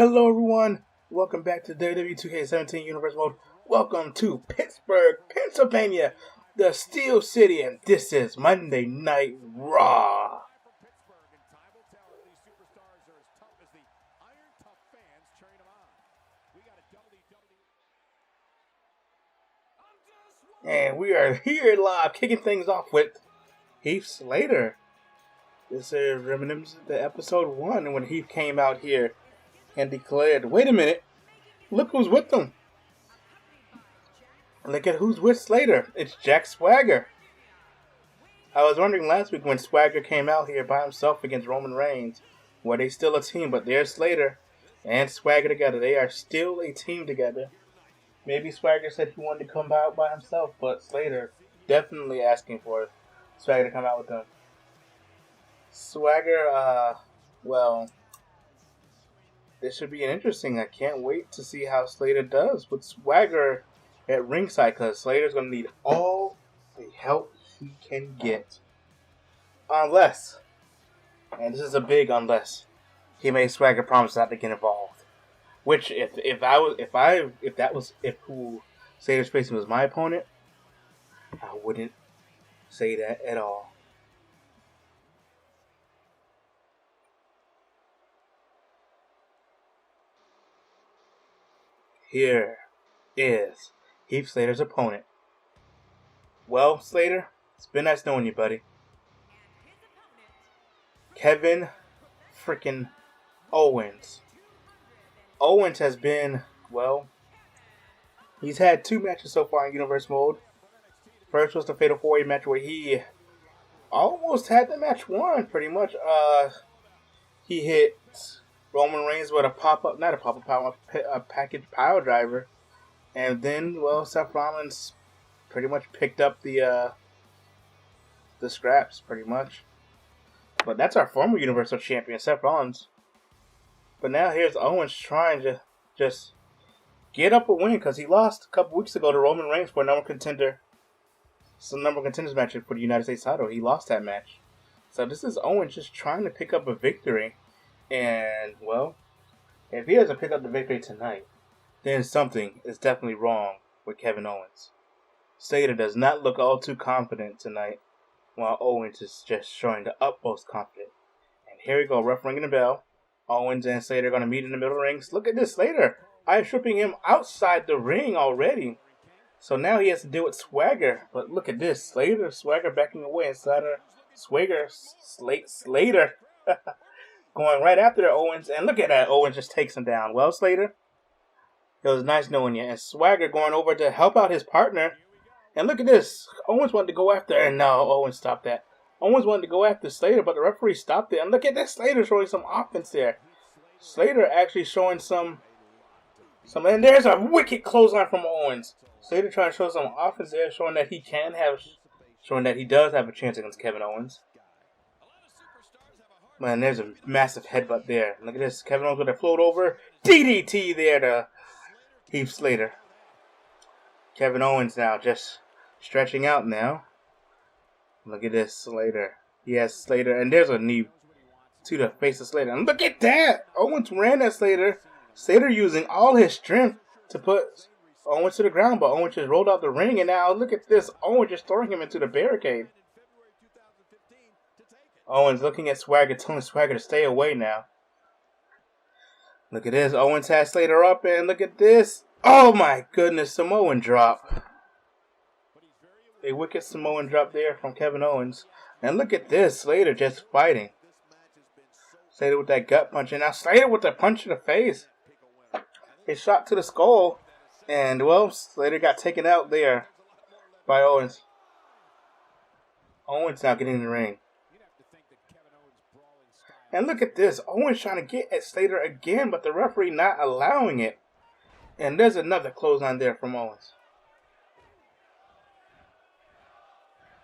Hello everyone, welcome back to WWE 2K17 Universe Mode. Welcome to Pittsburgh, Pennsylvania, the Steel City, and this is Monday Night Raw. And we are here live, kicking things off with Heath Slater. This is reminiscent to episode 1 when Heath came out here and declared, wait a minute, look who's with them. Look at who's with Slater. It's Jack Swagger. I was wondering last week when Swagger came out here by himself against Roman Reigns, were they still a team? But there's Slater and Swagger together. They are still a team together. Maybe Swagger said he wanted to come out by himself, but Slater definitely asking for Swagger to come out with them. Swagger, well, this should be interesting. I can't wait to see how Slater does with Swagger at ringside, because Slater's going to need all the help he can get. Unless, and this is a big unless, he made Swagger promise not to get involved. Which, if who Slater's facing was my opponent, I wouldn't say that at all. Here is Heath Slater's opponent. Well, Slater, it's been nice knowing you, buddy. Kevin freaking Owens. Owens has been, well, he's had 2 matches so far in Universe Mode. First was the Fatal 4-Way match where he almost had the match won, pretty much. He hit Roman Reigns with a package pile driver. And then, well, Seth Rollins pretty much picked up the scraps, pretty much. But that's our former Universal Champion, Seth Rollins. But now here's Owens trying to just get up a win, because he lost a couple weeks ago to Roman Reigns for a number contenders match for the United States title. He lost that match. So this is Owens just trying to pick up a victory. And, well, if he doesn't pick up the victory tonight, then something is definitely wrong with Kevin Owens. Slater does not look all too confident tonight, while Owens is just showing the utmost confidence. And here we go, ref ringing the bell. Owens and Slater are going to meet in the middle rings. Look at this, Slater. I'm stripping him outside the ring already. So now he has to deal with Swagger. But look at this, Swagger backing away, and Slater going right after Owens. And look at that, Owens just takes him down. Well, Slater, it was nice knowing you. And Swagger going over to help out his partner. And look at this. Owens wanted to go after, and no, Owens stopped that. Owens wanted to go after Slater, but the referee stopped it. And look at that, Slater showing some offense there. Slater actually showing some, and there's a wicked clothesline from Owens. Slater trying to show some offense there, showing that he does have a chance against Kevin Owens. Man, there's a massive headbutt there. Look at this, Kevin Owens with a float over. DDT there to Heath Slater. Kevin Owens now just stretching out now. Look at this, Slater. He has Slater, and there's a knee to the face of Slater. And look at that! Owens ran at Slater. Slater using all his strength to put Owens to the ground, but Owens just rolled out the ring, and now look at this. Owens just throwing him into the barricade. Owens looking at Swagger, telling Swagger to stay away now. Look at this. Owens has Slater up, and look at this. Oh my goodness, Samoan drop. A wicked Samoan drop there from Kevin Owens. And look at this, Slater just fighting. Slater with that gut punch, and now Slater with the punch in the face. A shot to the skull. And, well, Slater got taken out there by Owens. Owens now getting in the ring. And look at this. Owens trying to get at Slater again, but the referee not allowing it. And there's another clothesline there from Owens.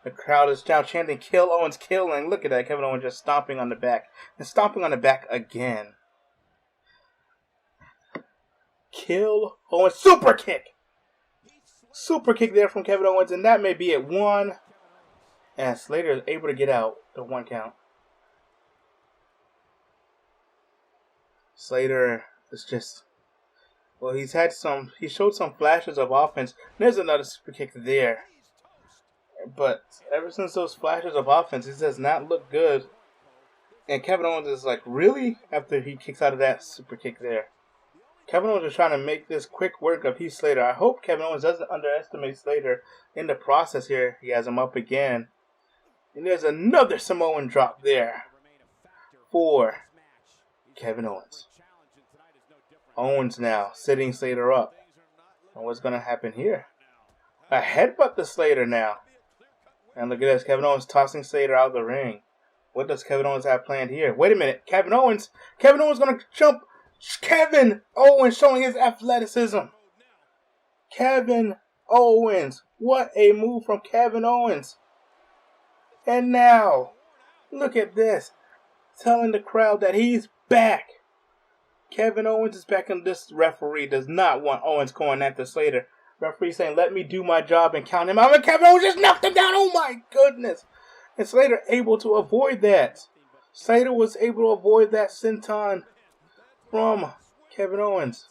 The crowd is now chanting, kill Owens, kill. And look at that, Kevin Owens just stomping on the back. And stomping on the back again. Kill Owens. Super kick. Super kick there from Kevin Owens. And that may be it. 1. And Slater is able to get out the 1 count. Slater It's just, well, he showed some flashes of offense. There's another super kick there. But ever since those flashes of offense, it does not look good. And Kevin Owens is like, really? After he kicks out of that super kick there. Kevin Owens is trying to make this quick work of Heath Slater. I hope Kevin Owens doesn't underestimate Slater in the process here. He has him up again. And there's another Samoan drop there for Kevin Owens. Owens now sitting Slater up. And what's going to happen here? A headbutt to Slater now. And look at this. Kevin Owens tossing Slater out of the ring. What does Kevin Owens have planned here? Wait a minute. Kevin Owens going to jump. Kevin Owens showing his athleticism. Kevin Owens. What a move from Kevin Owens. And now, look at this. Telling the crowd that he's back. Kevin Owens is back, and this referee does not want Owens going after Slater. Referee saying, let me do my job and count him out. And Kevin Owens just knocked him down. Oh my goodness. And Slater able to avoid that. Slater was able to avoid that senton from Kevin Owens.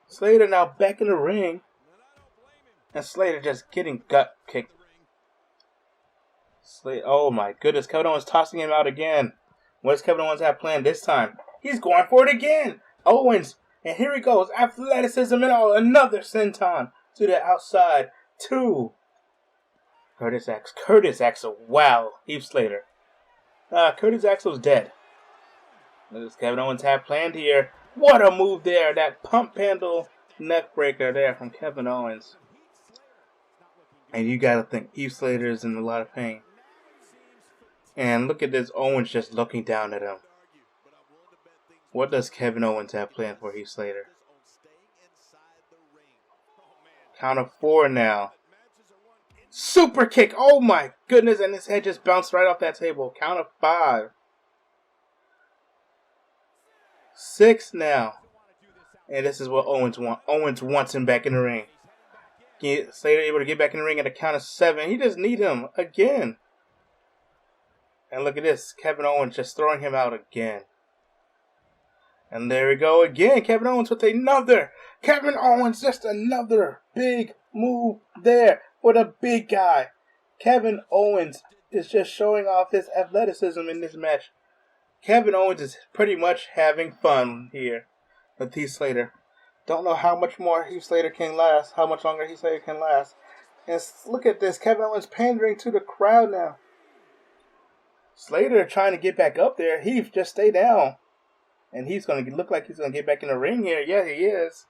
Slater now back in the ring. And Slater just getting gut kicked. Oh my goodness. Kevin Owens tossing him out again. What does Kevin Owens have planned this time? He's going for it again. Owens. And here he goes. Athleticism and another senton to the outside. 2. Curtis Axel. Wow. Heath Slater. Curtis Axel's dead. What does Kevin Owens have planned here? What a move there. That pump handle neck breaker there from Kevin Owens. And you got to think Heath Slater is in a lot of pain. And look at this. Owens just looking down at him. What does Kevin Owens have planned for Heath Slater? Count of 4 now. Super kick. Oh my goodness. And his head just bounced right off that table. Count of 5. 6 now. And this is what Owens wants. Owens wants him back in the ring. Slater able to get back in the ring at a count of 7. He just need him again. And look at this. Kevin Owens just throwing him out again. And there we go again. Kevin Owens with another. Kevin Owens just another big move there for the big guy. Kevin Owens is just showing off his athleticism in this match. Kevin Owens is pretty much having fun here with Heath Slater. Don't know how much more Heath Slater can last. How much longer Heath Slater can last. And look at this. Kevin Owens pandering to the crowd now. Slater trying to get back up there. Heath, just stay down. And he's going to look like he's going to get back in the ring here. Yeah, he is.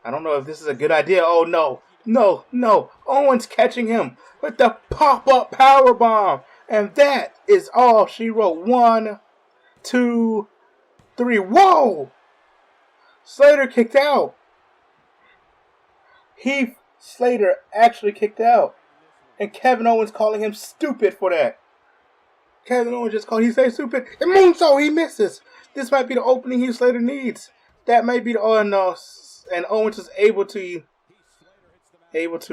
I don't know if this is a good idea. Oh, no. No, no. Owens catching him with the pop-up powerbomb. And that is all she wrote. 1, 2, 3. Whoa! Slater kicked out. Heath Slater actually kicked out. And Kevin Owens calling him stupid for that. Kevin Owens just called. He said stupid. And moonsault, he misses. This might be the opening Heath Slater needs. That may be the no. And Owens is able to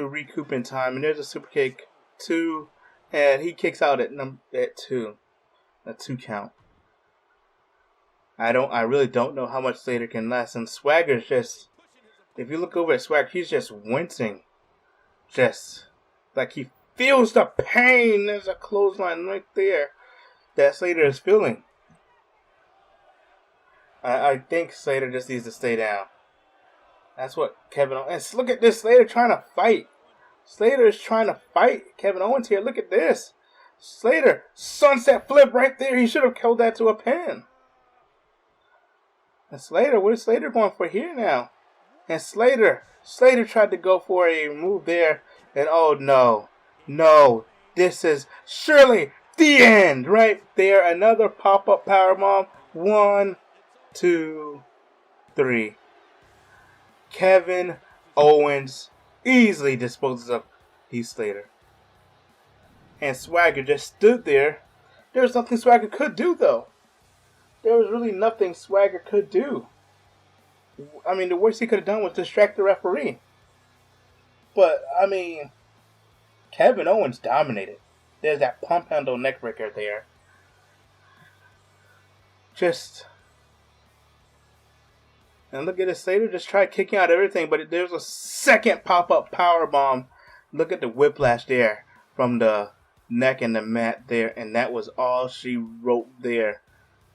recoup in time. And there's a super kick. 2. And he kicks out at 2. A 2 count. I really don't know how much Slater can last. And Swagger's just, if you look over at Swagger, he's just wincing. Just like he feels the pain. There's a clothesline right there that Slater is feeling. I think Slater just needs to stay down. That's what Kevin Owens. And look at this. Slater trying to fight. Slater is trying to fight Kevin Owens here. Look at this. Slater, sunset flip right there. He should have killed that to a pin. And Slater, what is Slater going for here now? And Slater tried to go for a move there. And oh no. No. This is surely the end right there. Another pop-up powerbomb. 1, 2, 3. Kevin Owens easily disposes of Heath Slater. And Swagger just stood there. There was nothing Swagger could do, though. There was really nothing Swagger could do. I mean, the worst he could have done was distract the referee. But, I mean, Kevin Owens dominated. There's that pump handle neckbreaker there. And look at this, Slater just tried kicking out everything, but there's a second pop-up powerbomb. Look at the whiplash there from the neck and the mat there, and that was all she wrote there.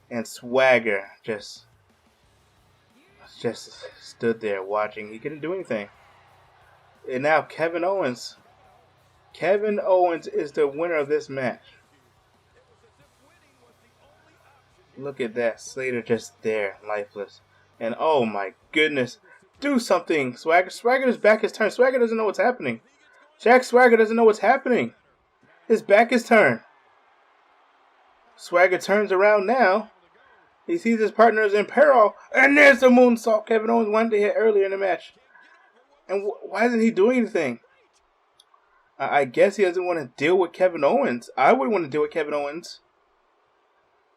And Swagger just stood there watching. He couldn't do anything. And now Kevin Owens. Kevin Owens is the winner of this match. Look at that. Slater just there, lifeless. And oh my goodness. Do something, Swagger. Swagger's back is turned. Swagger doesn't know what's happening. Jack Swagger doesn't know what's happening. His back is turned. Swagger turns around now. He sees his partner is in peril. And there's the moonsault Kevin Owens wanted to hit earlier in the match. And why isn't he doing anything? I guess he doesn't want to deal with Kevin Owens. I would want to deal with Kevin Owens.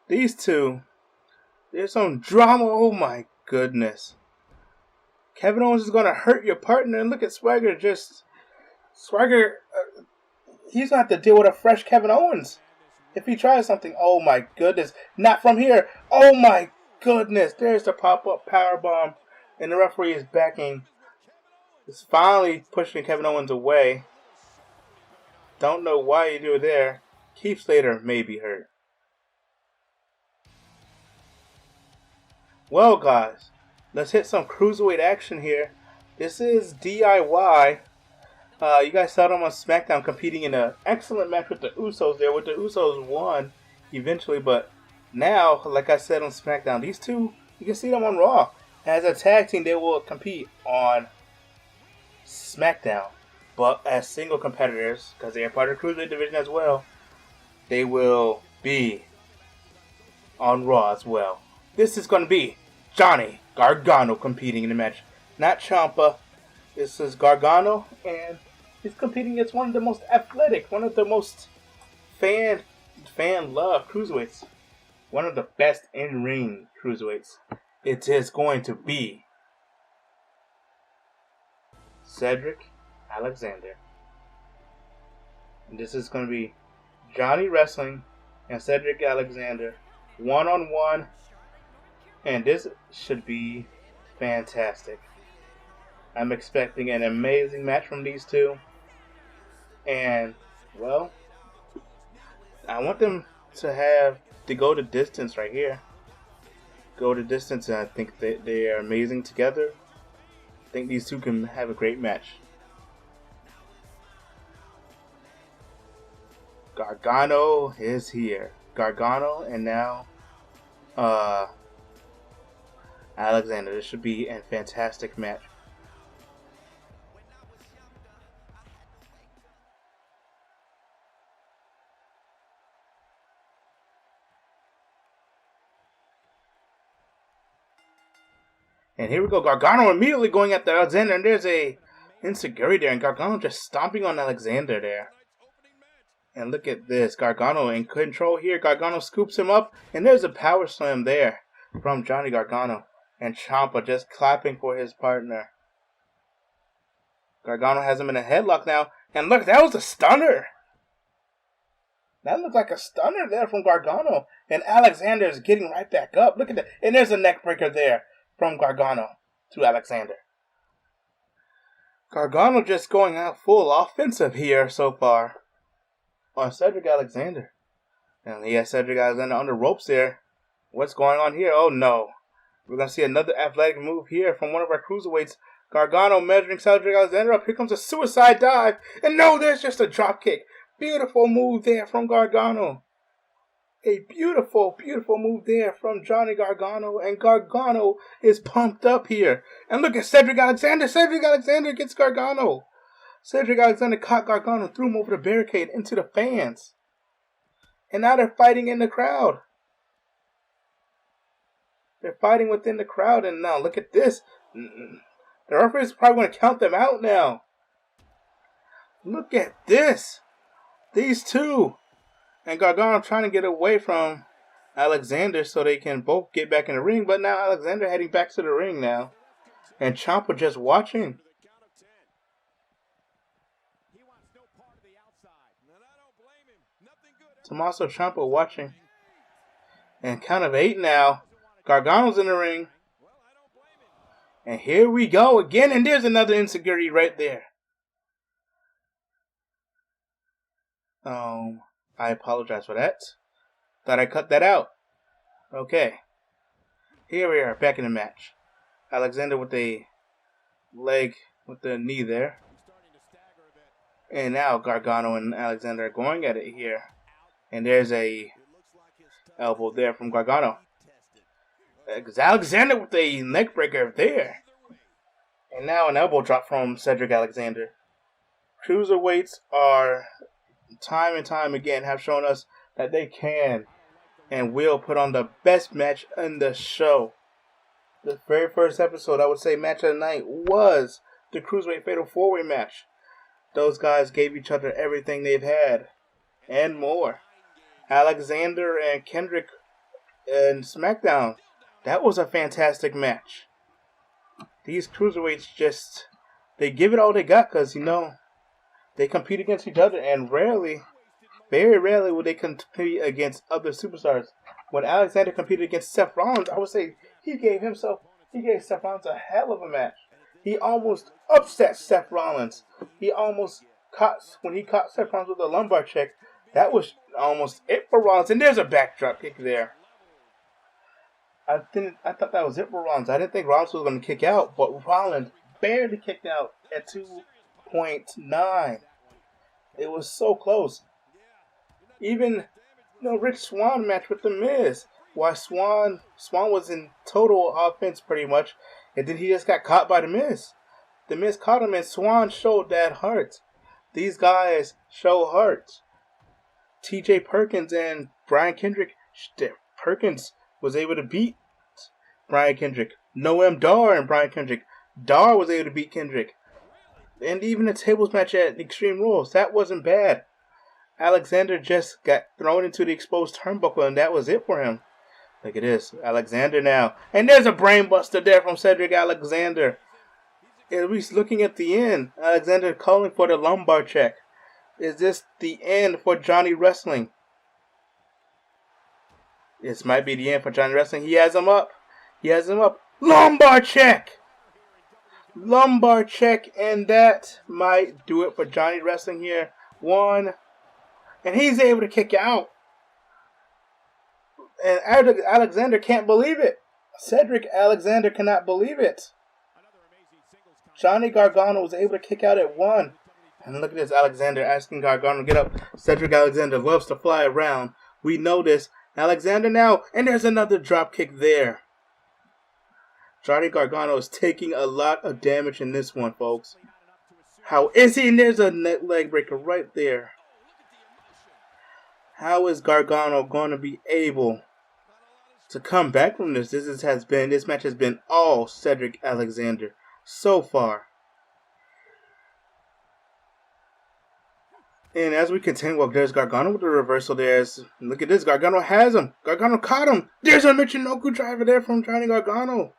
These two. There's some drama. Oh my goodness. Kevin Owens is going to hurt your partner. And look at Swagger Swagger, he's going to have to deal with a fresh Kevin Owens. If he tries something. Oh my goodness. Not from here. Oh my goodness. There's the pop-up powerbomb. And the referee is backing. Is finally pushing Kevin Owens away. Don't know why you do it there. Heath Slater may be hurt. Well, guys, let's hit some cruiserweight action here. This is DIY. You guys saw them on SmackDown competing in an excellent match with the Usos there. With the Usos won eventually, but now, like I said on SmackDown, these two, you can see them on Raw. As a tag team, they will compete on SmackDown. But as single competitors, because they are part of the Cruiserweight division as well, they will be on Raw as well. This is going to be Johnny Gargano competing in the match. Not Ciampa. This is Gargano, and he's competing against one of the most athletic, one of the most fan-loved Cruiserweights. One of the best in-ring Cruiserweights. It is going to be Cedric Alexander. And this is going to be Johnny Wrestling and Cedric Alexander one-on-one. And this should be fantastic. I'm expecting an amazing match from these two. And, well, I want them to go the distance right here. Go the distance, and I think they are amazing together. I think these two can have a great match. Gargano is here. Gargano and now Alexander. This should be a fantastic match. And here we go. Gargano immediately going at Alexander, and there's a insecurity there, and Gargano just stomping on Alexander there. And look at this. Gargano in control here. Gargano scoops him up. And there's a power slam there from Johnny Gargano. And Ciampa just clapping for his partner. Gargano has him in a headlock now. And look, that was a stunner. That looked like a stunner there from Gargano. And Alexander is getting right back up. Look at that. And there's a neck breaker there from Gargano to Alexander. Gargano just going out full offensive here so far on Cedric Alexander. And he has Cedric Alexander on the ropes there. What's going on here? Oh no. We're going to see another athletic move here from one of our cruiserweights. Gargano measuring Cedric Alexander up. Here comes a suicide dive. And no, there's just a drop kick. Beautiful move there from Gargano. A beautiful, beautiful move there from Johnny Gargano. And Gargano is pumped up here. And look at Cedric Alexander. Cedric Alexander gets Gargano. Cedric Alexander caught Gargano and threw him over the barricade into the fans. And now they're fighting in the crowd. They're fighting within the crowd. And now look at this. The referee is probably going to count them out now. Look at this. These two. And Gargano trying to get away from Alexander so they can both get back in the ring. But now Alexander heading back to the ring now. And Ciampa just watching. Tommaso Ciampa watching. And count of 8 now. Gargano's in the ring. And here we go again. And there's another insecurity right there. I apologize for that. Thought I cut that out. Okay. Here we are, back in the match. Alexander with a leg, with the knee there. And now Gargano and Alexander are going at it here. And there's a elbow there from Gargano. Alexander with a neck breaker there. And now an elbow drop from Cedric Alexander. Cruiserweights are, time and time again, have shown us that they can and will put on the best match in the show. The very first episode, I would say, match of the night was the Cruiserweight Fatal 4-Way match. Those guys gave each other everything they've had and more. Alexander and Kendrick in SmackDown, that was a fantastic match. These Cruiserweights just, they give it all they got because, you know, they compete against each other, and rarely, very rarely will they compete against other superstars. When Alexander competed against Seth Rollins, I would say he gave Seth Rollins a hell of a match. He almost upset Seth Rollins. When he caught Seth Rollins with a lumbar check, that was almost it for Rollins. And there's a backdrop kick there. I thought that was it for Rollins. I didn't think Rollins was going to kick out, but Rollins barely kicked out at 2.9. It was so close. Even, Rich Swann match with The Miz. Why Swan was in total offense pretty much, and then he just got caught by The Miz. The Miz caught him, and Swan showed that heart. These guys show heart. T.J. Perkins and Brian Kendrick. Perkins was able to beat Brian Kendrick. Noam Dar and Brian Kendrick. Dar was able to beat Kendrick. And even the tables match at Extreme Rules, that wasn't bad. Alexander just got thrown into the exposed turnbuckle, and that was it for him. Look at this. Alexander now. And there's a brainbuster there from Cedric Alexander. At least looking at the end, Alexander calling for the lumbar check. Is this the end for Johnny Wrestling? This might be the end for Johnny Wrestling. He has him up. Lumbar check! Lumbar check, and that might do it for Johnny Wrestling here. 1. And he's able to kick out. And Alexander can't believe it. Cedric Alexander cannot believe it. Johnny Gargano was able to kick out at 1. And look at this, Alexander asking Gargano to get up. Cedric Alexander loves to fly around. We know this. Alexander now, and there's another drop kick there. Johnny Gargano is taking a lot of damage in this one, folks. How is he? And there's a leg breaker right there. How is Gargano going to be able to come back from this? This match has been all Cedric Alexander so far. And as we continue, well, there's Gargano with the reversal there. Look at this, Gargano has him. Gargano caught him. There's a Michinoku driver there from Johnny Gargano.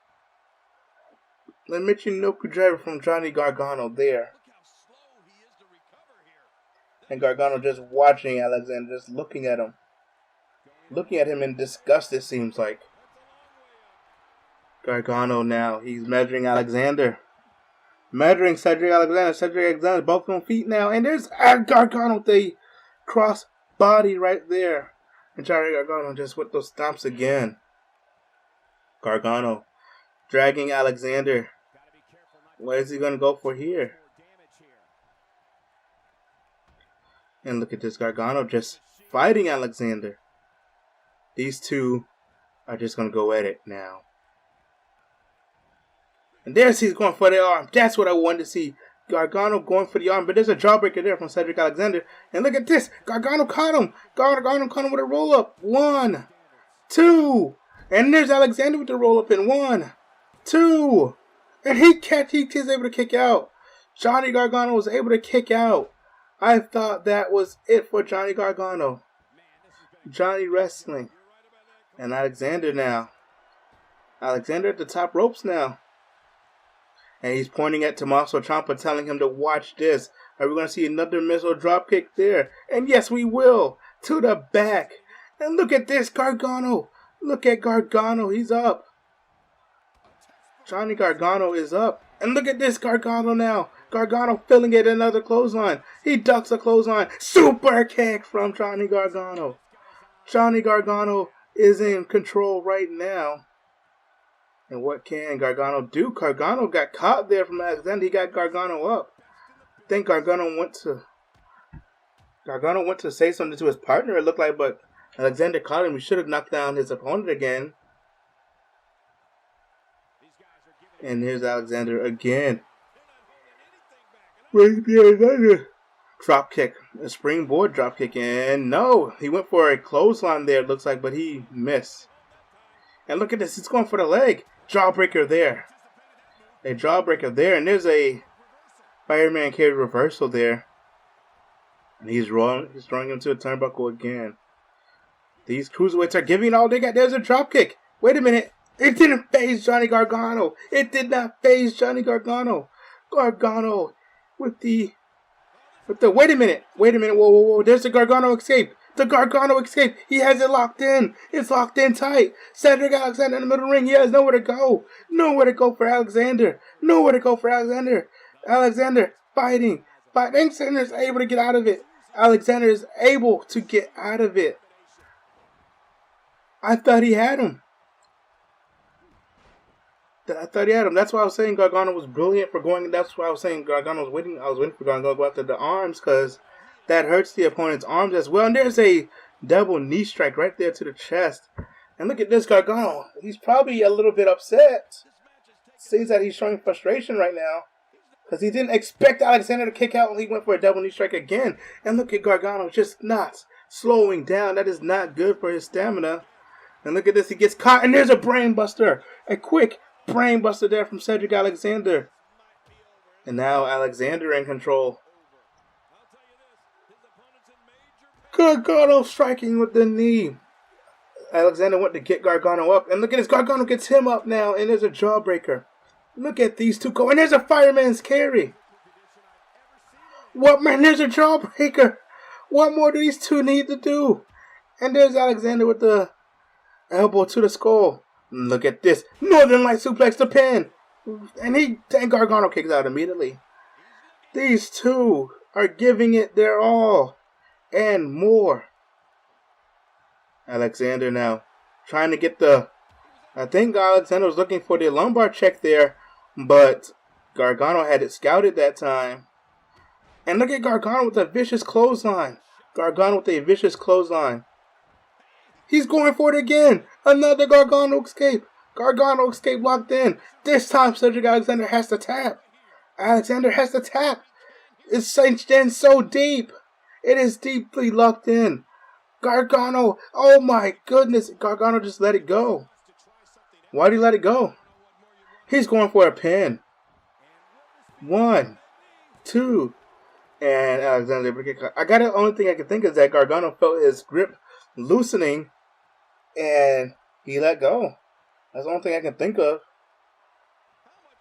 The Michinoku driver from Johnny Gargano there. And Gargano just watching Alexander, just looking at him. Looking at him in disgust, it seems like. Gargano now, he's measuring Alexander. Measuring Cedric Alexander. Cedric Alexander both on feet now. And there's Gargano with a cross body right there. And Johnny Gargano just with those stomps again. Gargano dragging Alexander. Where is he going to go for here? And look at this, Gargano just fighting Alexander. These two are just going to go at it now. And there's he's going for the arm. That's what I wanted to see. Gargano going for the arm. But there's a jawbreaker there from Cedric Alexander. And look at this. Gargano caught him. Gargano caught him with a roll-up. 1, 2. And there's Alexander with the roll-up in 1, 2. And he's able to kick out. Johnny Gargano was able to kick out. I thought that was it for Johnny Gargano. Johnny Wrestling. And Alexander now. Alexander at the top ropes now. And he's pointing at Tommaso Ciampa, telling him to watch this. Are we going to see another missile dropkick there? And yes, we will. To the back. And look at this, Gargano. Look at Gargano. He's up. Johnny Gargano is up. And look at this Gargano now. Gargano filling it another clothesline. He ducks a clothesline. Super kick from Johnny Gargano. Johnny Gargano is in control right now. And what can Gargano do? Gargano got caught there from Alexander. He got Gargano up. I think Gargano went to say something to his partner, it looked like, but Alexander caught him. He should have knocked down his opponent again. And here's Alexander again. Wait, another drop kick. A springboard drop kick. And no, he went for a clothesline there, it looks like, but he missed. And look at this. He's going for the leg. Jawbreaker there. A jawbreaker there. And there's a fireman carry reversal there. And he's throwing him to a turnbuckle again. These cruiserweights are giving all they got. There's a drop kick. Wait a minute. It didn't phase Johnny Gargano. It did not phase Johnny Gargano. Gargano with the wait a minute. Whoa. There's the Gargano escape. The Gargano escape. He has it locked in. It's locked in tight. Cedric Alexander in the middle of the ring. He has nowhere to go. Nowhere to go for Alexander. Alexander fighting. Alexander is able to get out of it. Alexander is able to get out of it. I thought he had him. That's why I was saying Gargano was brilliant for going. That's why I was saying Gargano was waiting. I was waiting for Gargano to go after the arms because that hurts the opponent's arms as well. And there's a double knee strike right there to the chest. And look at this Gargano. He's probably a little bit upset. Seems that he's showing frustration right now because he didn't expect Alexander to kick out when he went for a double knee strike again. And look at Gargano just not slowing down. That is not good for his stamina. And look at this. He gets caught. And there's a brain buster. A quick brain buster there from Cedric Alexander. And now Alexander in control. Gargano striking with the knee. Alexander went to get Gargano up. And look at this. Gargano gets him up now. And there's a jawbreaker. Look at these two go. And there's a fireman's carry. What, man? There's a jawbreaker. What more do these two need to do? And there's Alexander with the elbow to the skull. Look at this. Northern Light suplex to pin. And Gargano kicks out immediately. These two are giving it their all. And more. Alexander now trying to get I think Alexander was looking for the lumbar check there. But Gargano had it scouted that time. And look at Gargano with a vicious clothesline. He's going for it again. Another Gargano escape. Gargano escape locked in. This time Cedric Alexander has to tap. It's cinched in so deep. It is deeply locked in. Gargano. Oh my goodness. Gargano just let it go. Why did he let it go? He's going for a pin. 1, 2. And Alexander. The only thing I can think is that Gargano felt his grip loosening. And he let go. That's the only thing I can think of.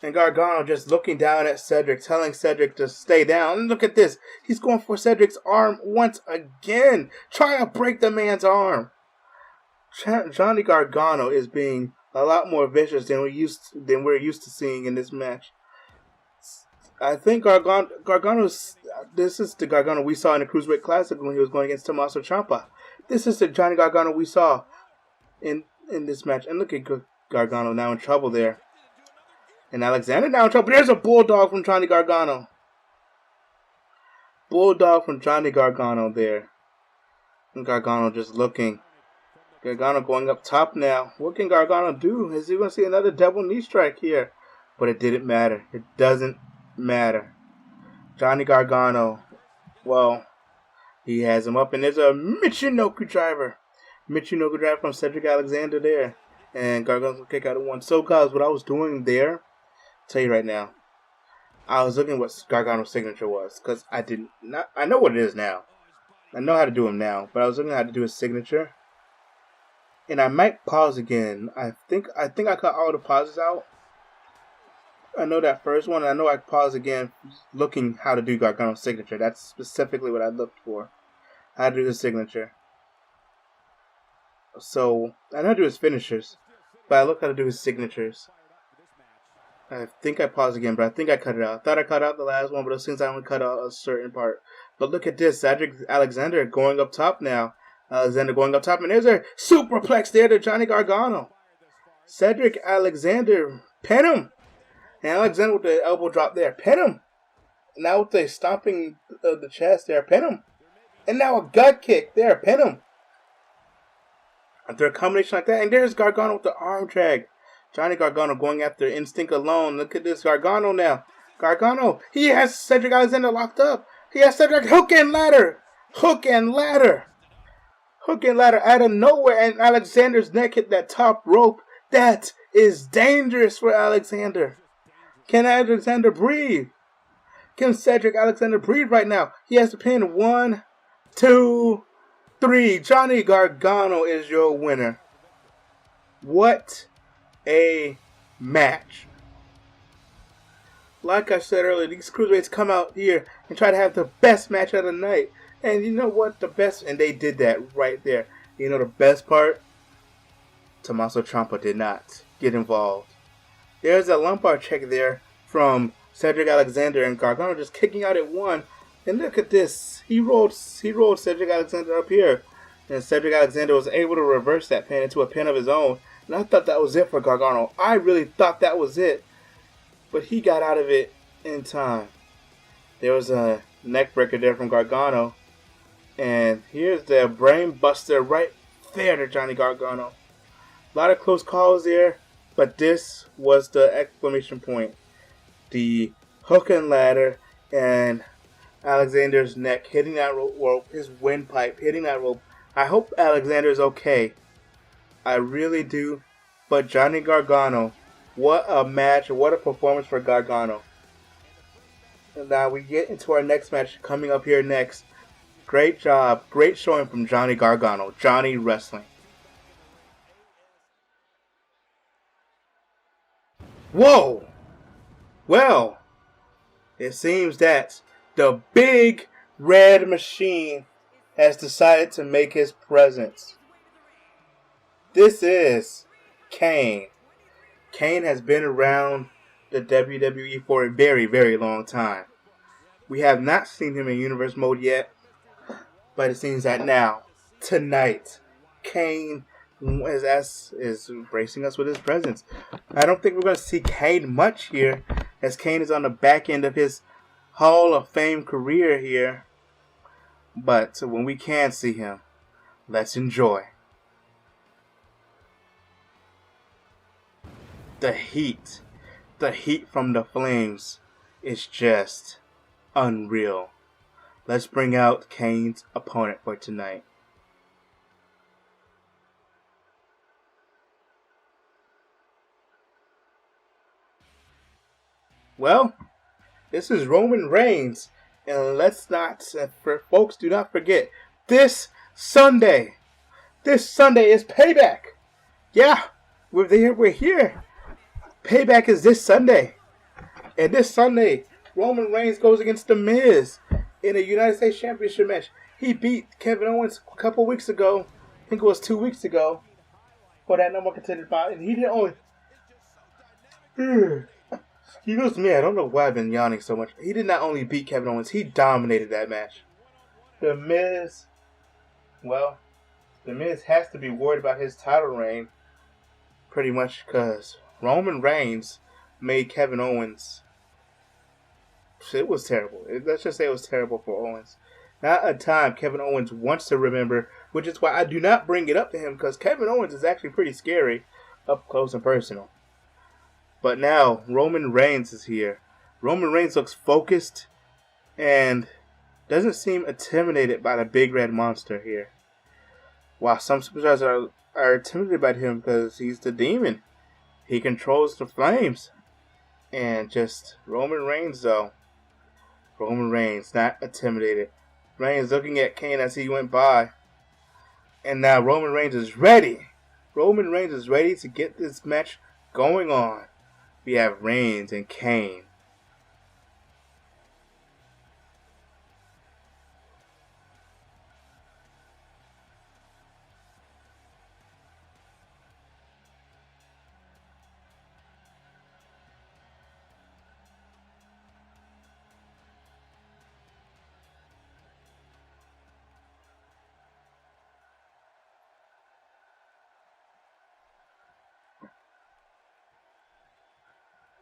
And Gargano just looking down at Cedric, telling Cedric to stay down. And look at this. He's going for Cedric's arm once again. Trying to break the man's arm. Johnny Gargano is being a lot more vicious than we're used to seeing in this match. I think this is the Gargano we saw in the Cruiserweight Classic when he was going against Tommaso Ciampa. This is the Johnny Gargano we saw in this match. And look at Gargano now in trouble there. And Alexander now in trouble. There's a bulldog from Johnny Gargano. There. And Gargano just looking. Gargano going up top now. What can Gargano do? Is he going to see another double knee strike here? But it didn't matter. It doesn't matter. Johnny Gargano. Well, he has him up. And there's a Michinoku driver. From Cedric Alexander there. And Gargano's going to kick out at 1. So, guys, what I was doing there, I'll tell you right now, I was looking at what Gargano's signature was. Because I know what it is now. I know how to do him now. But I was looking at how to do his signature. And I might pause again. I think I cut all the pauses out. I know that first one. And I know I pause again looking how to do Gargano's signature. That's specifically what I looked for. How to do his signature. So, I know how to do his finishers, but I look how to do his signatures. I think I paused again, but I think I cut it out. I thought I cut out the last one, but it seems I only cut out a certain part. But look at this. Cedric Alexander going up top now. Alexander going up top, and there's a superplex there to Johnny Gargano. Cedric Alexander, pin him. And Alexander with the elbow drop there, pin him. Now with the stomping of the chest there, pin him. And now a gut kick there, pin him. After a combination like that, and there's Gargano with the arm drag. Johnny Gargano going after instinct alone. Look at this Gargano now. Gargano, he has Cedric Alexander locked up. He has Cedric hook and ladder. Hook and ladder. Hook and ladder out of nowhere, and Alexander's neck hit that top rope. That is dangerous for Alexander. Can Alexander breathe? Can Cedric Alexander breathe right now? He has to pin 1, 2, 3. Johnny Gargano is your winner. What a match. Like I said earlier, these cruiserweights come out here and try to have the best match of the night. And you know what? The best, and they did that right there. You know the best part? Tommaso Ciampa did not get involved. There's a lumbar check there from Cedric Alexander, and Gargano just kicking out at 1. And look at this. He rolled Cedric Alexander up here. And Cedric Alexander was able to reverse that pin into a pin of his own. And I thought that was it for Gargano. I really thought that was it. But he got out of it in time. There was a neck breaker there from Gargano. And here's the brain buster right there to Johnny Gargano. A lot of close calls there. But this was the exclamation point. The hook and ladder and Alexander's neck hitting that rope. His windpipe hitting that rope. I hope Alexander's okay. I really do. But Johnny Gargano, what a match, what a performance for Gargano. And now we get into our next match coming up here next. Great job, great showing from Johnny Gargano. Johnny Wrestling. Whoa! Well, it seems that the big red machine has decided to make his presence. This is Kane. Kane has been around the WWE for a very, very long time. We have not seen him in universe mode yet, but it seems that now, tonight, Kane is embracing us with his presence. I don't think we're going to see Kane much here, as Kane is on the back end of his Hall of Fame career here. But when we can see him, let's enjoy. The heat from the flames is just unreal. Let's bring out Kane's opponent for tonight. Well, this is Roman Reigns, and folks, do not forget, this Sunday is Payback. Yeah, we're here. Payback is this Sunday. And this Sunday, Roman Reigns goes against The Miz in a United States Championship match. He beat Kevin Owens a couple weeks ago. I think it was 2 weeks ago. For that number contender bout. And he didn't only... Excuse me, I don't know why I've been yawning so much. He did not only beat Kevin Owens, he dominated that match. The Miz has to be worried about his title reign. Pretty much because Roman Reigns made Kevin Owens. It was terrible. Let's just say it was terrible for Owens. Not a time Kevin Owens wants to remember, which is why I do not bring it up to him, because Kevin Owens is actually pretty scary up close and personal. But now Roman Reigns is here. Roman Reigns looks focused and doesn't seem intimidated by the big red monster here. While some superstars are intimidated by him because he's the demon. He controls the flames. And just Roman Reigns, though. Roman Reigns, not intimidated. Reigns looking at Kane as he went by. And now Roman Reigns is ready. Roman Reigns is ready to get this match going on. We have Reigns and Kane.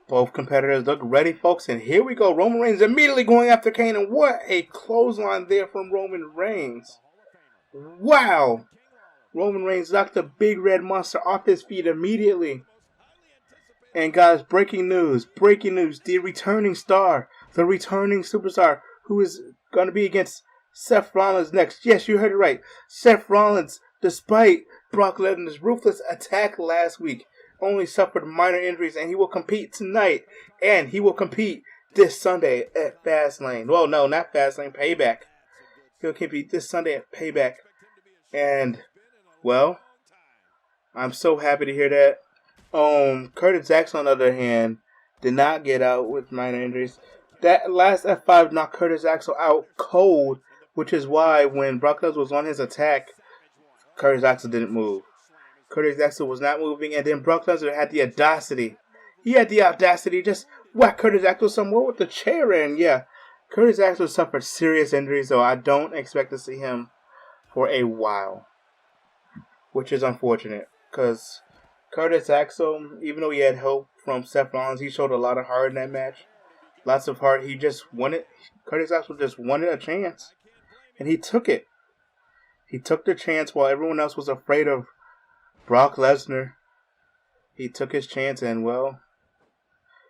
Both competitors look ready, folks, and here we go. Roman Reigns immediately going after Kane, and what a clothesline there from Roman Reigns. Wow! Roman Reigns knocked the big red monster off his feet immediately. And guys, breaking news, the returning star, the returning superstar, who is going to be against Seth Rollins next. Yes, you heard it right. Seth Rollins, despite Brock Lesnar's ruthless attack last week, only suffered minor injuries, and he will compete tonight, and he will compete this Sunday at Fastlane. Well, no, not Fastlane, Payback. He'll compete this Sunday at Payback, and, well, I'm so happy to hear that. Curtis Axel, on the other hand, did not get out with minor injuries. That last F5 knocked Curtis Axel out cold, which is why when Brock Lesnar was on his attack, Curtis Axel didn't move. Curtis Axel was not moving, and then Brock Lesnar had the audacity. He had the audacity to just whack Curtis Axel somewhere with the chair, and yeah, Curtis Axel suffered serious injuries, so I don't expect to see him for a while, which is unfortunate, because Curtis Axel, even though he had help from Seth Rollins, he showed a lot of heart in that match. Lots of heart. Curtis Axel just wanted a chance, and he took it. He took the chance while everyone else was afraid of Brock Lesnar. He took his chance, and, well,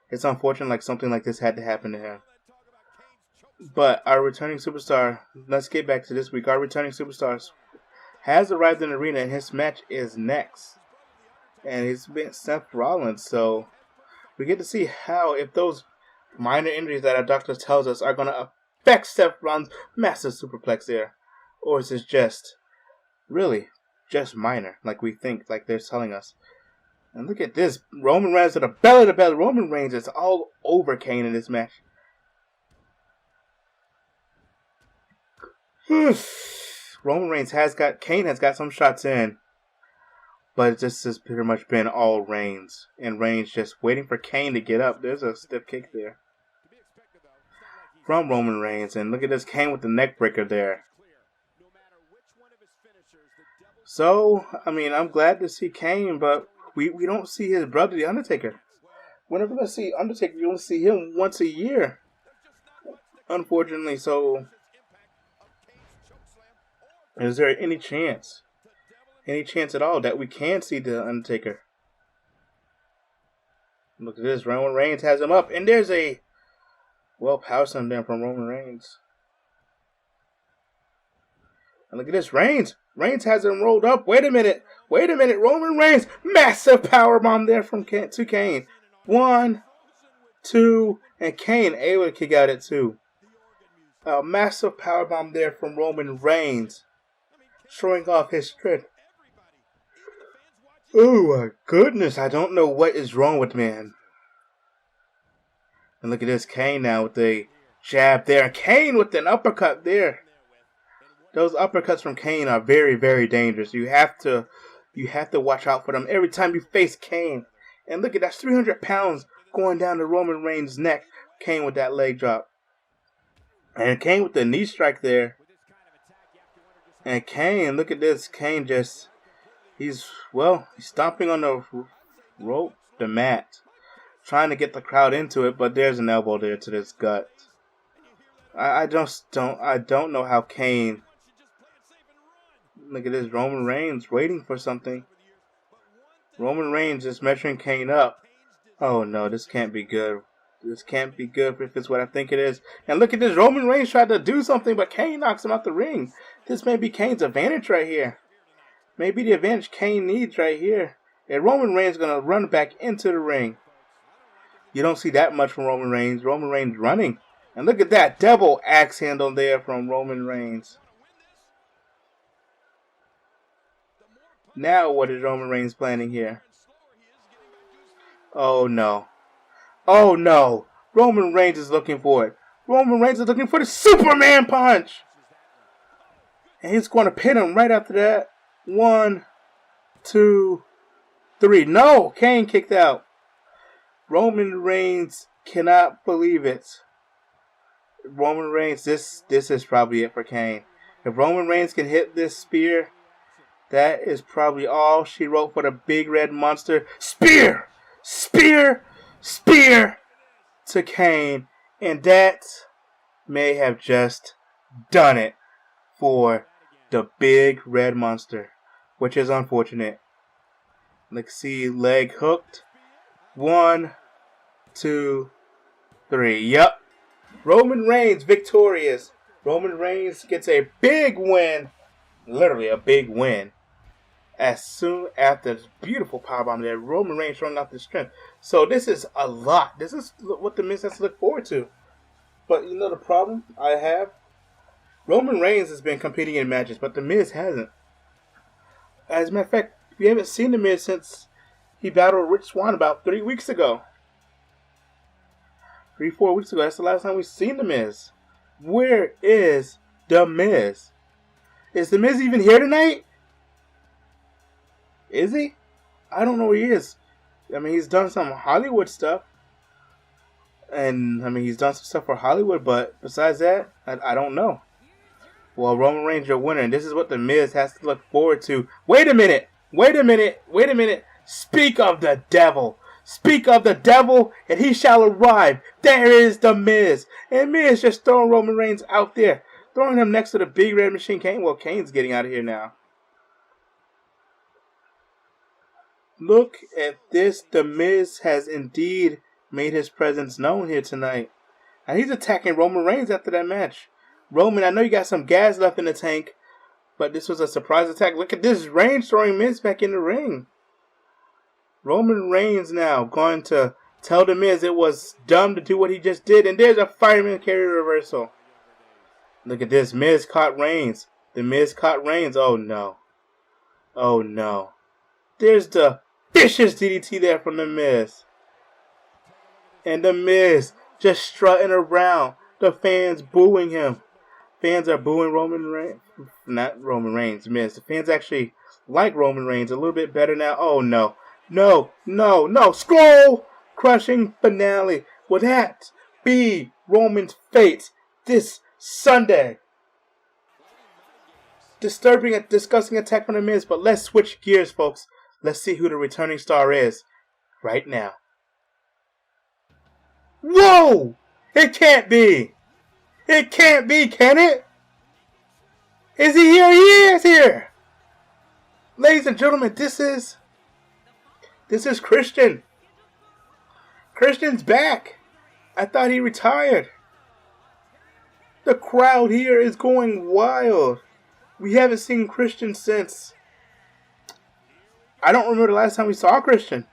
it's unfortunate like something like this had to happen to him. But our returning superstar, let's get back to this week. Our returning superstar has arrived in the arena, and his match is next. And it's been Seth Rollins, so we get to see if those minor injuries that our doctor tells us are going to affect Seth Rollins' massive superplex there. Or is it just minor, like we think, like they're telling us. And look at this. Roman Reigns to the belly to belly. Roman Reigns is all over Kane in this match. Kane has got some shots in. But this has pretty much been all Reigns. And Reigns just waiting for Kane to get up. There's a stiff kick there from Roman Reigns. And look at this, Kane with the neck breaker there. So, I mean, I'm glad to see Kane, but we don't see his brother, The Undertaker. Whenever we see Undertaker, you only see him once a year, unfortunately. So, is there any chance at all that we can see The Undertaker? Look at this, Roman Reigns has him up, and there's a, power slam down from Roman Reigns. And look at this, Reigns has him rolled up. Wait a minute. Roman Reigns, massive powerbomb there from to Kane. 1, 2, and Kane able to kick out at 2. A massive powerbomb there from Roman Reigns, showing off his strength. Oh my goodness, I don't know what is wrong with man. And look at this, Kane now with the jab there. Kane with an uppercut there. Those uppercuts from Kane are very, very dangerous. You have to watch out for them every time you face Kane. And look at that, 300 pounds going down to Roman Reigns' neck. Kane with that leg drop. And Kane with the knee strike there. And Kane, look at this. Kane he's stomping on the rope, the mat, trying to get the crowd into it, but there's an elbow there to this gut. I don't know how Kane. Look at this, Roman Reigns waiting for something. Roman Reigns is measuring Kane up. Oh no, this can't be good. This can't be good if it's what I think it is. And look at this, Roman Reigns tried to do something, but Kane knocks him out the ring. This may be Kane's advantage right here. Maybe the advantage Kane needs right here. And Roman Reigns is going to run back into the ring. You don't see that much from Roman Reigns. Roman Reigns running. And look at that double axe handle there from Roman Reigns. Now what is Roman Reigns planning here? Oh no. Oh no. Roman Reigns is looking for it. Roman Reigns is looking for the Superman punch. And he's going to pin him right after that. 1, 2, 3. No! Kane kicked out. Roman Reigns cannot believe it. Roman Reigns, this is probably it for Kane. If Roman Reigns can hit this spear, that is probably all she wrote for the big red monster. Spear! Spear! Spear to Kane. And that may have just done it for the big red monster, which is unfortunate. Let's see, leg hooked. 1, 2, 3. Yup. Roman Reigns victorious. Roman Reigns gets a big win. Literally a big win. As soon after this beautiful powerbomb there, Roman Reigns showing off the strength. So this is a lot. This is what the Miz has to look forward to. But you know the problem I have? Roman Reigns has been competing in matches, but the Miz hasn't. As a matter of fact, we haven't seen the Miz since he battled Rich Swann about 3 weeks ago. 3-4 weeks ago. That's the last time we've seen the Miz. Where is the Miz? Is the Miz even here tonight? Is he? I don't know where he is. I mean, he's done some Hollywood stuff. And, I mean, he's done some stuff for Hollywood, but besides that, I don't know. Well, Roman Reigns, your winner, and this is what the Miz has to look forward to. Wait a minute! Wait a minute! Wait a minute! Speak of the devil! Speak of the devil, and he shall arrive. There is the Miz. And Miz just throwing Roman Reigns out there. Throwing him next to the big red machine Kane. Well, Kane's getting out of here now. Look at this. The Miz has indeed made his presence known here tonight. And he's attacking Roman Reigns after that match. Roman, I know you got some gas left in the tank, but this was a surprise attack. Look at this. Reigns throwing Miz back in the ring. Roman Reigns now going to tell the Miz it was dumb to do what he just did. And there's a fireman carry reversal. Look at this. Miz caught Reigns. The Miz caught Reigns. Oh no. Oh no. There's the vicious DDT there from the Miz. And the Miz just strutting around. The fans booing him. Fans are booing Roman Reigns. Not Roman Reigns, Miz. The fans actually like Roman Reigns a little bit better now. Oh no. No, no, no. Scroll! Crushing finale. Will that be Roman's fate this Sunday? Disturbing and disgusting attack from the Miz, but let's switch gears, folks. Let's see who the returning star is right now. Whoa! It can't be! It can't be, can it? Is he here? He is here! Ladies and gentlemen, this is Christian. Christian's back. I thought he retired. The crowd here is going wild. We haven't seen Christian since. I don't remember the last time we saw Christian.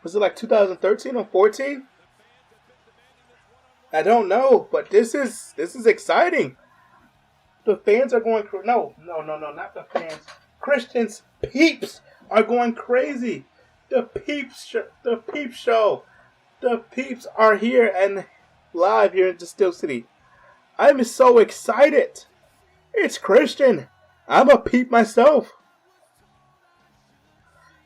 Was it like 2013 or 14? I don't know, but this is exciting. The fans are going crazy. No, not the fans. Christian's peeps are going crazy. The peeps show. The peeps are here and live here in Distill City. I'm so excited. It's Christian. I'm a peep myself.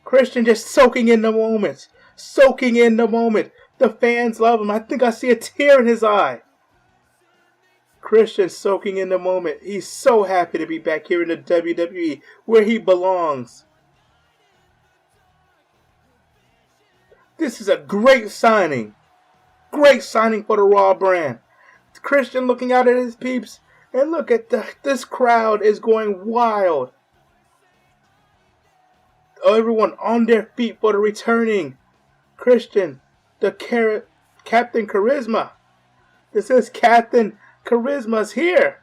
Christian just soaking in the moment. Soaking in the moment. The fans love him. I think I see a tear in his eye. Christian soaking in the moment. He's so happy to be back here in the WWE where he belongs. This is a great signing. Great signing for the Raw brand. Christian looking out at his peeps. And look at this crowd is going wild. Everyone on their feet for the returning Christian. The Captain Charisma. This is Captain Charisma's here.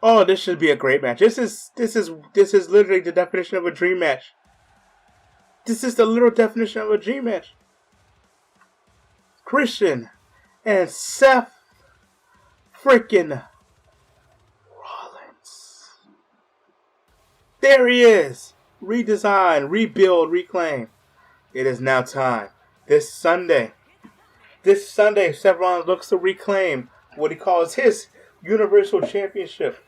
Oh, this should be a great match. This is literally the definition of a dream match. This is the literal definition of a dream match. Christian and Seth freaking Rollins. There he is. Redesign, rebuild, reclaim. It is now time. This Sunday, Seth Rollins looks to reclaim what he calls his Universal Championship.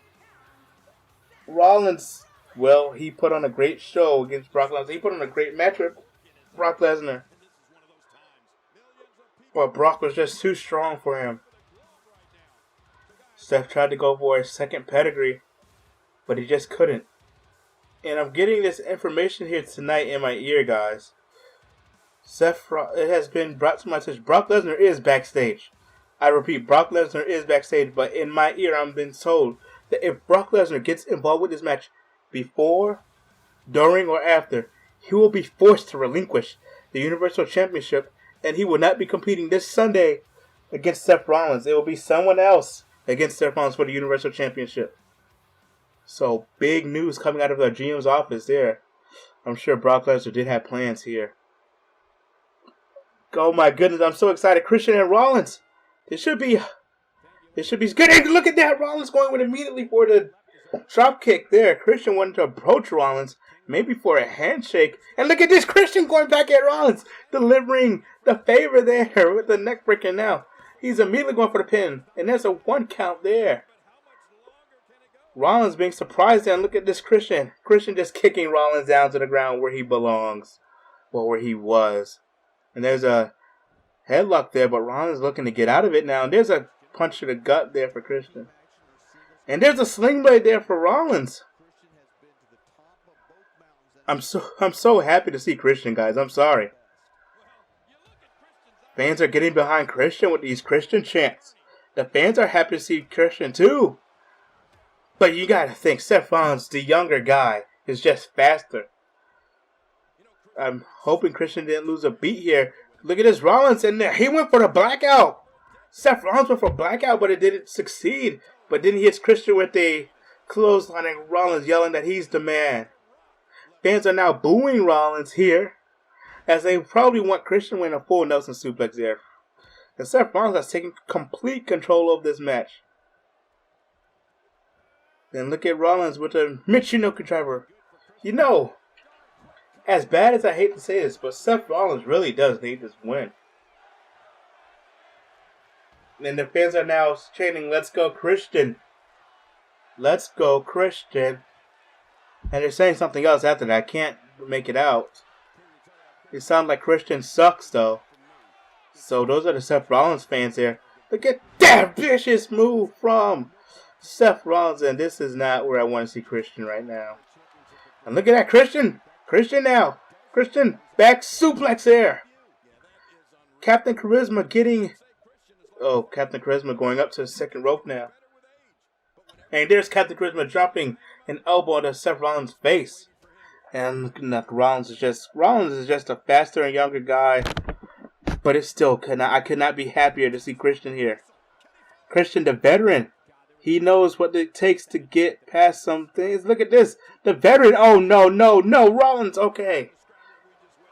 Rollins, well, he put on a great show against Brock Lesnar. He put on a great match with Brock Lesnar. But Brock was just too strong for him. Seth tried to go for a second pedigree, but he just couldn't. And I'm getting this information here tonight in my ear, guys. It has been brought to my attention. Brock Lesnar is backstage. I repeat, Brock Lesnar is backstage, but in my ear, I'm being told that if Brock Lesnar gets involved with this match before, during, or after, he will be forced to relinquish the Universal Championship, and he will not be competing this Sunday against Seth Rollins. It will be someone else against Seth Rollins for the Universal Championship. So, big news coming out of the GM's office there. I'm sure Brock Lesnar did have plans here. Oh my goodness, I'm so excited. Christian and Rollins. It should be good. Hey, look at that. Rollins going with immediately for the drop kick there. Christian wanted to approach Rollins, maybe for a handshake. And look at this. Christian going back at Rollins, delivering the favor there with the neck breaker now. He's immediately going for the pin. And there's a 1 count there. Rollins being surprised, and look at this Christian. Christian just kicking Rollins down to the ground where he belongs. Well, where he was. And there's a headlock there, but Rollins looking to get out of it now. And there's a punch to the gut there for Christian. And there's a sling blade there for Rollins. I'm so happy to see Christian, guys. I'm sorry. Fans are getting behind Christian with these Christian chants. The fans are happy to see Christian too. But you gotta think, Seth Rollins, the younger guy, is just faster. I'm hoping Christian didn't lose a beat here. Look at this Rollins in there. He went for the blackout. Seth Rollins went for blackout, but it didn't succeed. But then he hits Christian with a clothesline, and Rollins yelling that he's the man. Fans are now booing Rollins here, as they probably want Christian to win a full Nelson suplex there. And Seth Rollins has taken complete control of this match. Then look at Rollins with a Michinoku driver. You know, as bad as I hate to say this, but Seth Rollins really does need this win. And the fans are now chanting, "Let's go Christian. Let's go Christian." And they're saying something else after that. I can't make it out. It sounds like Christian sucks though. So those are the Seth Rollins fans there. Look at that vicious move from Seth Rollins. And this is not where I want to see Christian right now. And look at that Christian. Christian now. Christian back suplex there. Captain Charisma getting... Oh, Captain Charisma going up to the second rope now. And there's Captain Charisma dropping an elbow to Seth Rollins' face. And looking at Rollins is just a faster and younger guy. But it still I could not be happier to see Christian here. Christian, the veteran. He knows what it takes to get past some things. Look at this. The veteran. Oh, no. Rollins. Okay.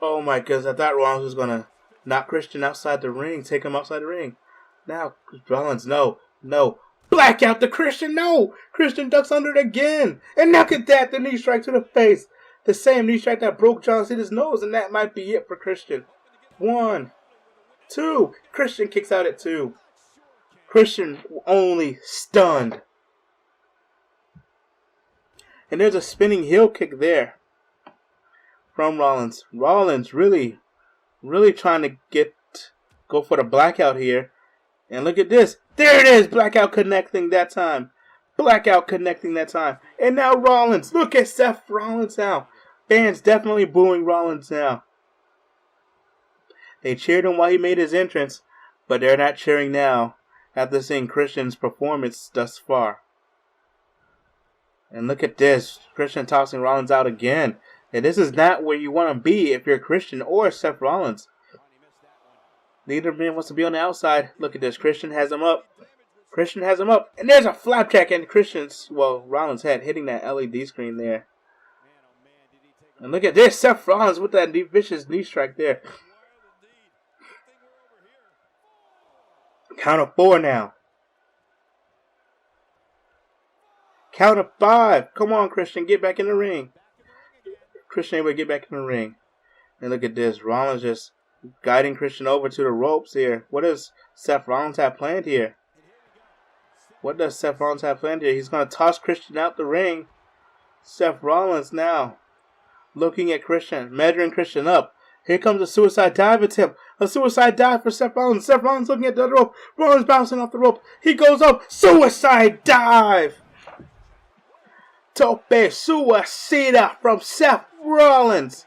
Oh, my goodness. I thought Rollins was going to knock Christian outside the ring. Take him outside the ring. Now, Rollins, no. Blackout to Christian. No. Christian ducks under it again. And look at that. The knee strike to the face. The same knee strike that broke John Cena's nose. And that might be it for Christian. 1, 2. Christian kicks out at 2. Christian only stunned. And there's a spinning heel kick there from Rollins. Rollins really trying to go for the blackout here. And look at this. There it is. Blackout connecting that time. And now Rollins. Look at Seth Rollins now. Fans definitely booing Rollins now. They cheered him while he made his entrance, but they're not cheering now after seeing Christian's performance thus far. And look at this. Christian tossing Rollins out again. And this is not where you want to be if you're Christian or Seth Rollins. Neither man wants to be on the outside. Look at this. Christian has him up. And there's a flapjack in Rollins' head hitting that LED screen there. And look at this. Seth Rollins with that vicious knee strike there. Count of 4 now. Count of 5. Come on, Christian. Get back in the ring. Christian able to get back in the ring. And look at this. Rollins just guiding Christian over to the ropes here. What does Seth Rollins have planned here? He's going to toss Christian out the ring. Seth Rollins now looking at Christian, measuring Christian up. Here comes a suicide dive attempt. A suicide dive for Seth Rollins. Seth Rollins looking at the other rope. Rollins bouncing off the rope. He goes up. Suicide dive. Tope suicida from Seth Rollins.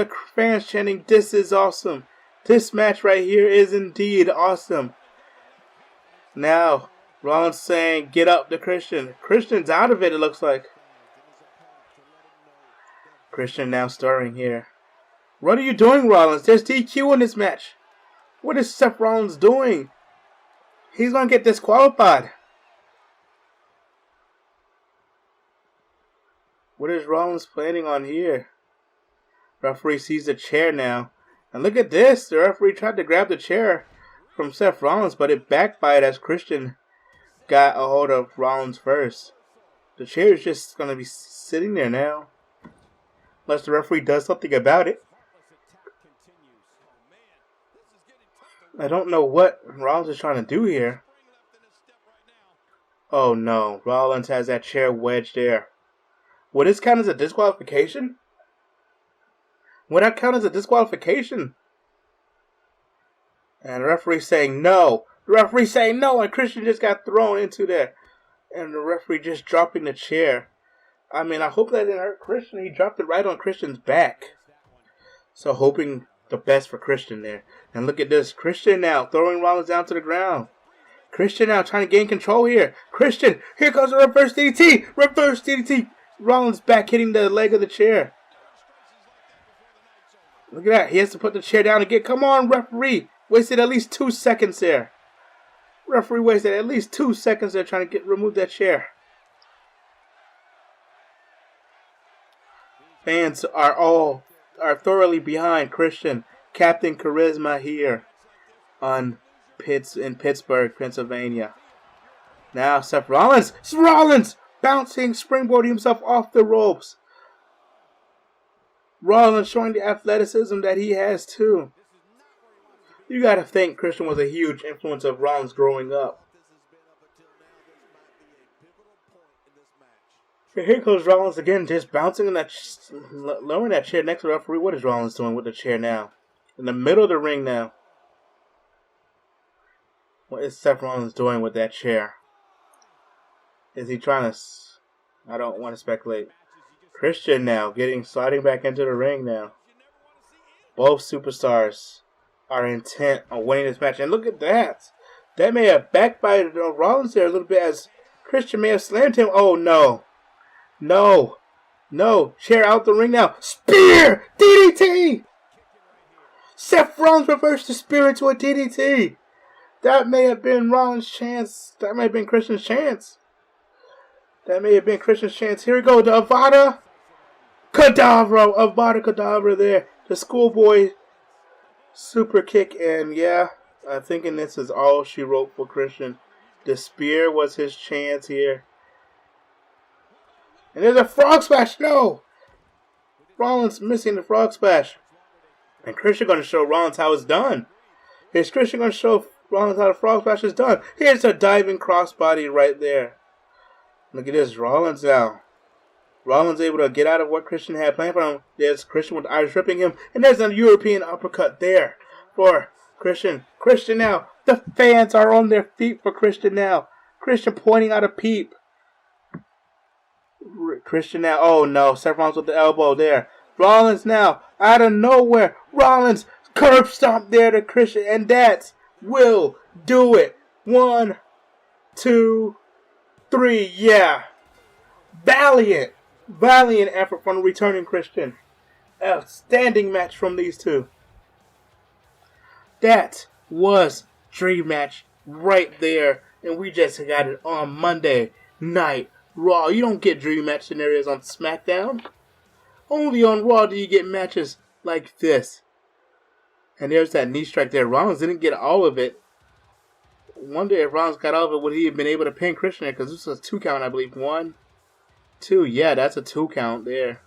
The fans chanting, "This is awesome. This match right here is indeed awesome." Now, Rollins saying, "Get up to Christian." Christian's out of it, it looks like. Christian now stirring here. "What are you doing, Rollins? There's DQ in this match. What is Seth Rollins doing? He's going to get disqualified." What is Rollins planning on here? Referee sees the chair now. And look at this. The referee tried to grab the chair from Seth Rollins, but it backfired as Christian got a hold of Rollins first. The chair is just going to be sitting there now, unless the referee does something about it. I don't know what Rollins is trying to do here. Oh no, Rollins has that chair wedged there. Would this count as a disqualification? Would that count as a disqualification? And the referee saying no. The referee saying no, and Christian just got thrown into there. And the referee just dropping the chair. I mean, I hope that didn't hurt Christian. He dropped it right on Christian's back. So hoping the best for Christian there. And look at this. Christian now throwing Rollins down to the ground. Christian now trying to gain control here. Christian, here comes a reverse DDT. Reverse DDT. Rollins back hitting the leg of the chair. Look at that. He has to put the chair down again. Come on, referee. Wasted at least 2 seconds there. Referee wasted at least 2 seconds there trying to remove that chair. Fans are thoroughly behind Christian, Captain Charisma here in Pittsburgh, Pennsylvania. Now Seth Rollins. Rollins bouncing, springboarding himself off the ropes. Rollins showing the athleticism that he has too. You gotta think Christian was a huge influence of Rollins growing up. Here goes Rollins again, just bouncing in that, lowering that chair next to the referee. What is Rollins doing with the chair now? In the middle of the ring now. What is Seth Rollins doing with that chair? Is he trying to... I don't want to speculate. Christian now sliding back into the ring now. Both superstars are intent on winning this match. And look at that. That may have backfired on Rollins there a little bit as Christian may have slammed him. Oh no. No. No. Chair out the ring now. Spear! DDT! Seth Rollins reversed the spear into a DDT. That may have been Rollins' chance. That may have been Christian's chance. That may have been Christian's chance. Here we go. The Avada Kedavra there. The schoolboy super kick. And yeah, I'm thinking this is all she wrote for Christian. The spear was his chance here. And there's a frog splash. No! Rollins missing the frog splash. And Christian going to show Rollins how it's done. Is Christian going to show Rollins how the frog splash is done? Here's a diving crossbody right there. Look at this. Rollins now. Rollins able to get out of what Christian had planned for him. There's Christian with the Irish ripping him. And there's a European uppercut there for Christian. Christian now. The fans are on their feet for Christian now. Christian pointing out a peep. Christian now. Oh no. Seth Rollins with the elbow there. Rollins now. Out of nowhere. Rollins curb stomp there to Christian. And that will do it. 1, 2, 3. Yeah. Valiant effort from the returning Christian. Outstanding match from these two. That was dream match right there. And we just got it on Monday Night Raw. You don't get dream match scenarios on SmackDown. Only on Raw do you get matches like this. And there's that knee strike there. Rollins didn't get all of it. Wonder if Rollins got all of it, would he have been able to pin Christian there? Because this was a 2 count, I believe. 1, 2. Yeah, that's a 2 count there.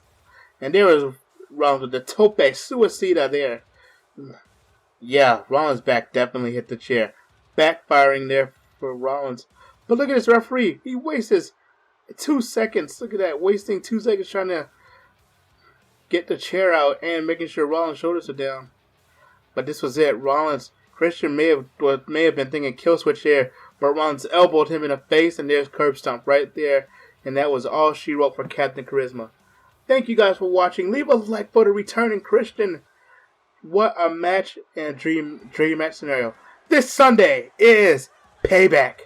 And there was Rollins with the tope suicida there. Yeah, Rollins' back definitely hit the chair. Backfiring there for Rollins. But look at this referee. He wastes 2 seconds. Look at that. Wasting 2 seconds trying to get the chair out and making sure Rollins' shoulders are down. But this was it. Christian may have been thinking kill switch there, but Rollins elbowed him in the face, and there's curb stomp right there. And that was all she wrote for Captain Charisma. Thank you guys for watching. Leave a like for the returning Christian. What a match and a dream match scenario. This Sunday is Payback.